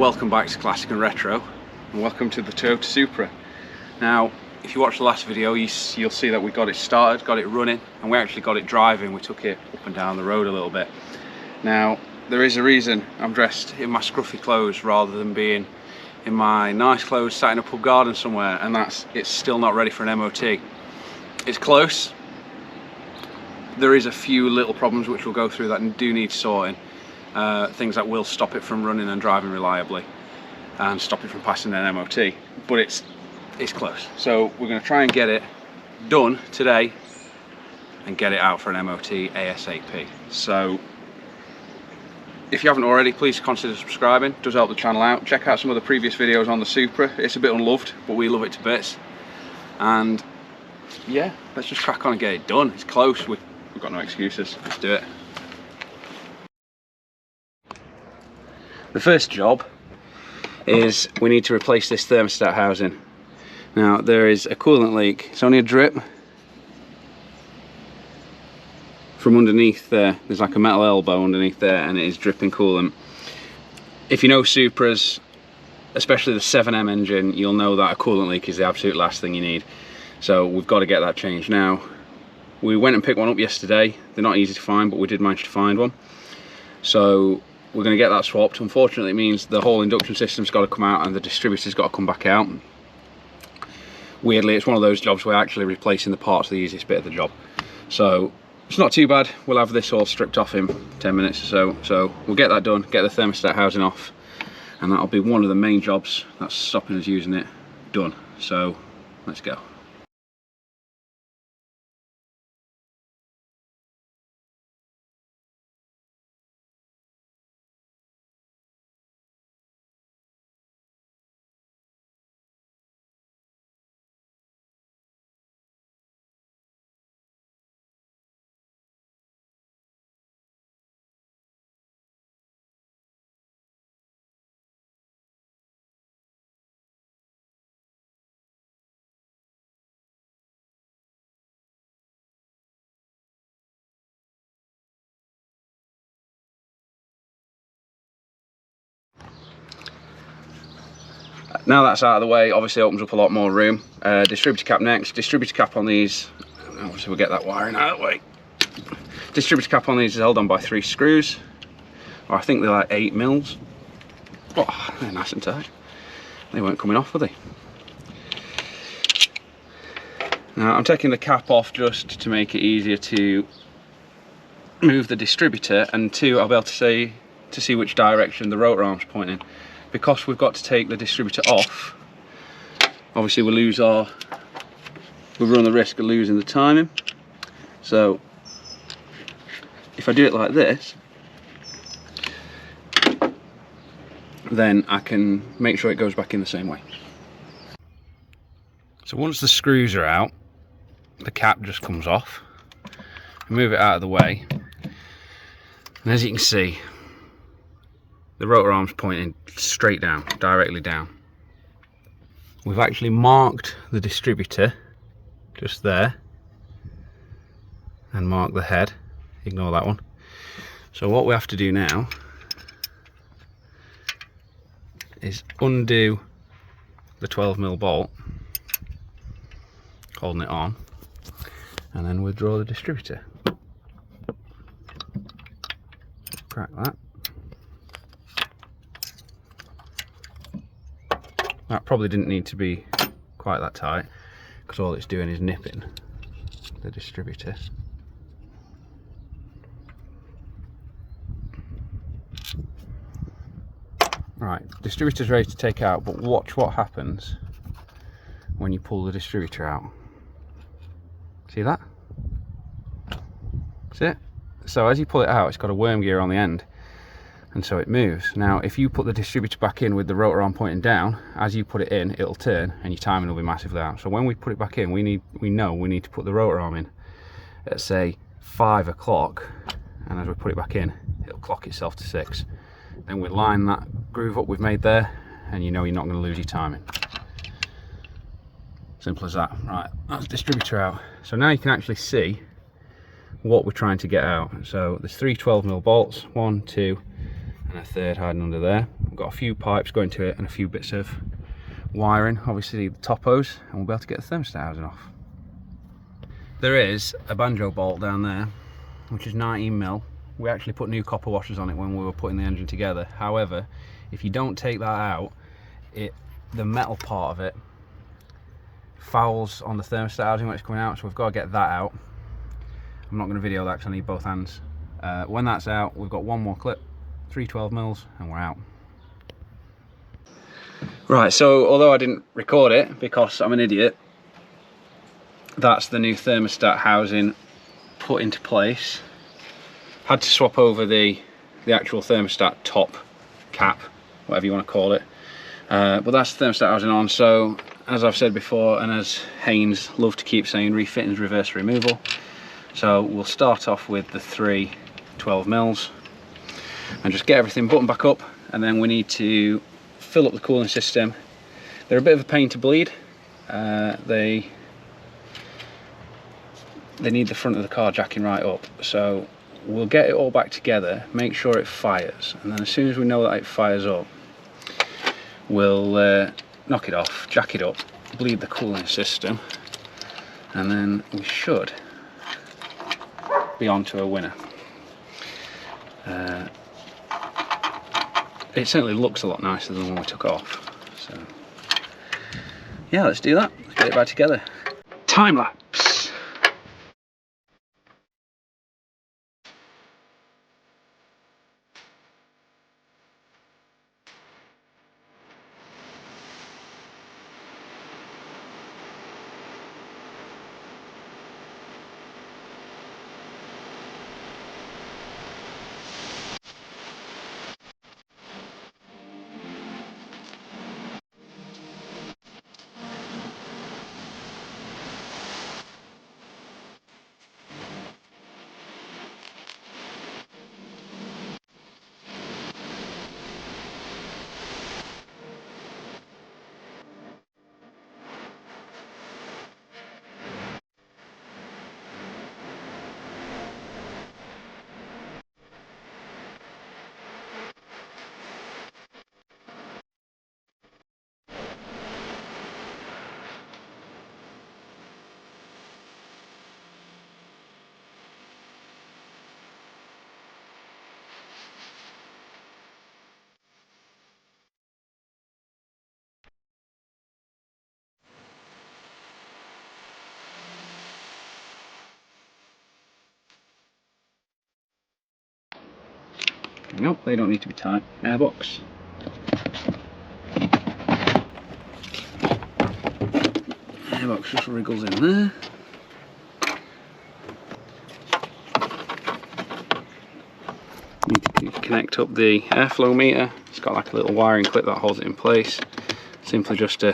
welcome back to Classic and Retro, and welcome to the Toyota Supra. Now, if you watched the last video, you'll see that we got it started, got it running, and we actually got it driving. We took it up and down the road a little bit. Now, there is a reason I'm dressed in my scruffy clothes rather than being in my nice clothes sat in a pub garden somewhere, and that's it's still not ready for an MOT. It's close. There is a few little problems which we'll go through that do need sorting. Things that will stop it from running and driving reliably and stop it from passing an MOT, but it's close. So we're going to try and get it done today and get it out for an MOT ASAP. So if you haven't already, please consider subscribing. It does help the channel out. Check out some of the previous videos on the Supra. It's a bit unloved, but we love it to bits. And yeah, let's just crack on and get it done. It's close. We've got no excuses. Let's do it. The first job is we need to replace this thermostat housing. Now, there is a coolant leak. It's only a drip from underneath there. There's like a metal elbow underneath there, and it is dripping coolant. If you know Supras, especially the 7M engine, you'll know that a coolant leak is the absolute last thing you need. So we've got to get that changed. Now, we went and picked one up yesterday. They're not easy to find, but we did manage to find one. So we're going to get that swapped. Unfortunately, it means the whole induction system's got to come out and the distributor's got to come back out. Weirdly, it's one of those jobs where actually replacing the parts are the easiest bit of the job. So it's not too bad. We'll have this all stripped off in 10 minutes or so. So we'll get that done, get the thermostat housing off, and that'll be one of the main jobs that's stopping us using it done. So let's go. Now that's out of the way, obviously opens up a lot more room. Distributor cap next. Distributor cap on these, obviously we'll get that wiring out of the way. Distributor cap on these is held on by 3 screws, or I think they're like 8 mils. Oh, they're nice and tight. They weren't coming off, were they? Now I'm taking the cap off just to make it easier to move the distributor, and 2, I'll be able to see which direction the rotor arm's pointing. Because we've got to take the distributor off, obviously we'll run the risk of losing the timing. So if I do it like this, then I can make sure it goes back in the same way. So once the screws are out, the cap just comes off. Move it out of the way, and as you can see, the rotor arm's pointing straight down, directly down. We've actually marked the distributor just there and marked the head. Ignore that one. So what we have to do now is undo the 12mm bolt, holding it on, and then withdraw the distributor. Crack that. That probably didn't need to be quite that tight, because all it's doing is nipping the distributor. Right, distributor's ready to take out, but watch what happens when you pull the distributor out. See that? See it? So as you pull it out, it's got a worm gear on the end, and so it moves. Now if you put the distributor back in with the rotor arm pointing down, as you put it in, it'll turn and your timing will be massively out. So when we put it back in, we know we need to put the rotor arm in at say 5 o'clock, and as we put it back in, it'll clock itself to 6. Then we line that groove up we've made there, and you know you're not going to lose your timing. Simple as that. Right, that's the distributor out. So now you can actually see what we're trying to get out. So there's 3 12mm bolts, 1, 2 and a third hiding under there. We've got a few pipes going to it and a few bits of wiring, obviously the topos, and we'll be able to get the thermostat housing off. There is a banjo bolt down there, which is 19mm. We actually put new copper washers on it when we were putting the engine together. However, if you don't take that out, the metal part of it fouls on the thermostat housing when it's coming out, so we've got to get that out. I'm not going to video that because I need both hands. When that's out, we've got one more clip, 3 12mm, and we're out. Right, so although I didn't record it because I'm an idiot, that's the new thermostat housing put into place. Had to swap over the actual thermostat top cap, whatever you want to call it, but that's the thermostat housing on. So as I've said before, and as Haynes loved to keep saying, refitting's reverse removal. So we'll start off with the 3 12mm and just get everything buttoned back up, and then we need to fill up the cooling system. They're a bit of a pain to bleed. They need the front of the car jacking right up, so we'll get it all back together, make sure it fires, and then as soon as we know that it fires up, we'll knock it off, jack it up, bleed the cooling system, and then we should be on to a winner. It certainly looks a lot nicer than when we took off, so yeah, let's do that. Let's get it back together. Time lapse. Nope, they don't need to be tight. Airbox. Airbox just wriggles in there. Need to connect up the airflow meter. It's got like a little wiring clip that holds it in place. Simply just a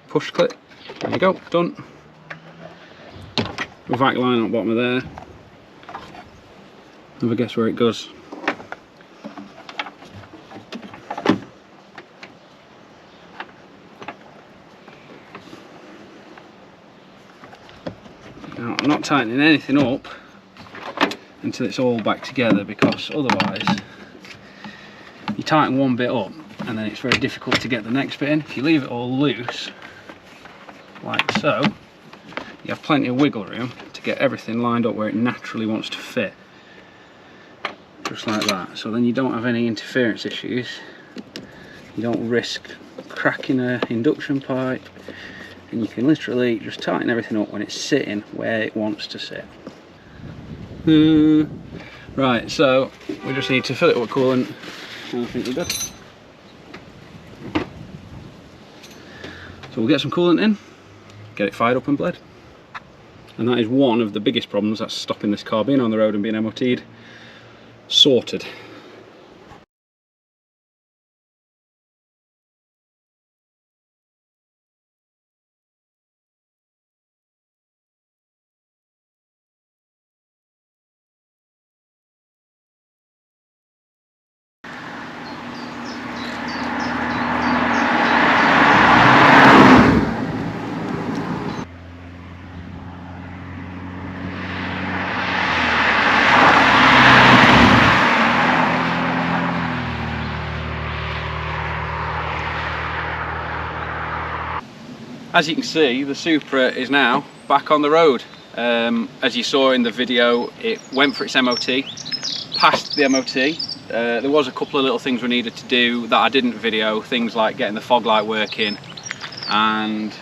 push clip. There you go, done. Vac line on the bottom of there. Never guess where it goes. Now, I'm not tightening anything up until it's all back together, because otherwise you tighten one bit up and then it's very difficult to get the next bit in. If you leave it all loose like so, you have plenty of wiggle room to get everything lined up where it naturally wants to fit, just like that. So then you don't have any interference issues, you don't risk cracking an induction pipe, and you can literally just tighten everything up when it's sitting where it wants to sit. Right, so we just need to fill it with coolant, and I think we're good. So we'll get some coolant in, get it fired up and bled. And that is one of the biggest problems that's stopping this car being on the road and being MOT'd sorted. As you can see, the Supra is now back on the road. As you saw in the video, it went for its MOT, passed the MOT. There was a couple of little things we needed to do that I didn't video, things like getting the fog light working, and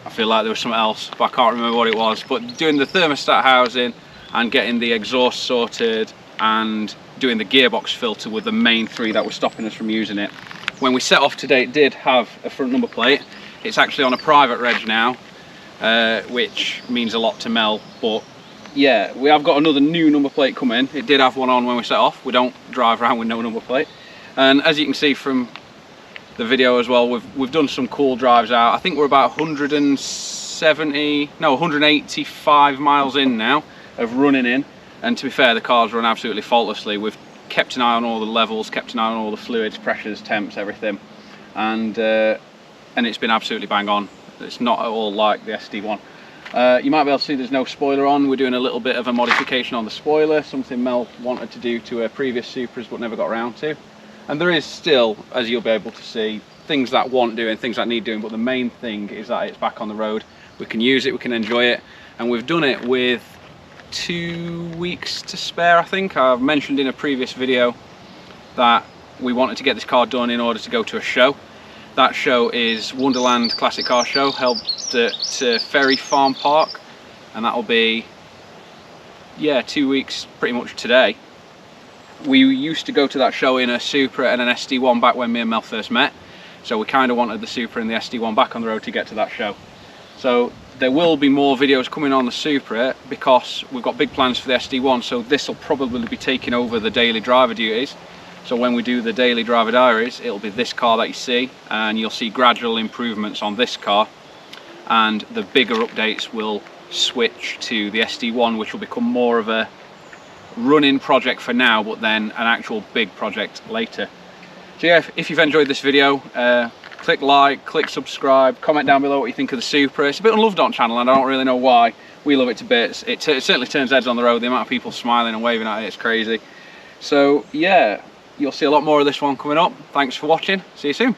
I feel like there was something else, but I can't remember what it was. But doing the thermostat housing and getting the exhaust sorted and doing the gearbox filter were the main three that were stopping us from using it. When we set off today, it did have a front number plate. It's actually on a private reg now, which means a lot to Mel, but yeah, we have got another new number plate coming. It did have one on when we set off. We don't drive around with no number plate. And as you can see from the video as well, we've done some cool drives out. I think we're about 185 miles in now of running in, and to be fair, the car's run absolutely faultlessly. We've kept an eye on all the levels, kept an eye on all the fluids, pressures, temps, everything, and it's been absolutely bang on. It's not at all like the SD1. You might be able to see there's no spoiler on. We're doing a little bit of a modification on the spoiler, something Mel wanted to do to her previous Supras but never got around to. And there is still, as you'll be able to see, things that want doing, things that need doing, but the main thing is that it's back on the road. We can use it, we can enjoy it, and we've done it with 2 weeks to spare, I think. I've mentioned in a previous video that we wanted to get this car done in order to go to a show. That show is Wonderland Classic Car Show, held at Ferry Farm Park, and that'll be, yeah, 2 weeks pretty much today. We used to go to that show in a Supra and an SD1 back when me and Mel first met, so we kind of wanted the Supra and the SD1 back on the road to get to that show. So there will be more videos coming on the Supra because we've got big plans for the SD1, so this will probably be taking over the daily driver duties. So when we do the daily driver diaries, it'll be this car that you see, and you'll see gradual improvements on this car, and the bigger updates will switch to the SD1, which will become more of a running project for now, but then an actual big project later. So yeah, if you've enjoyed this video, click like, click subscribe, comment down below what you think of the Supra. It's a bit unloved on channel and I don't really know why. We love it to bits. It certainly turns heads on the road. The amount of people smiling and waving at it, it's crazy. So yeah, you'll see a lot more of this one coming up. Thanks for watching. See you soon.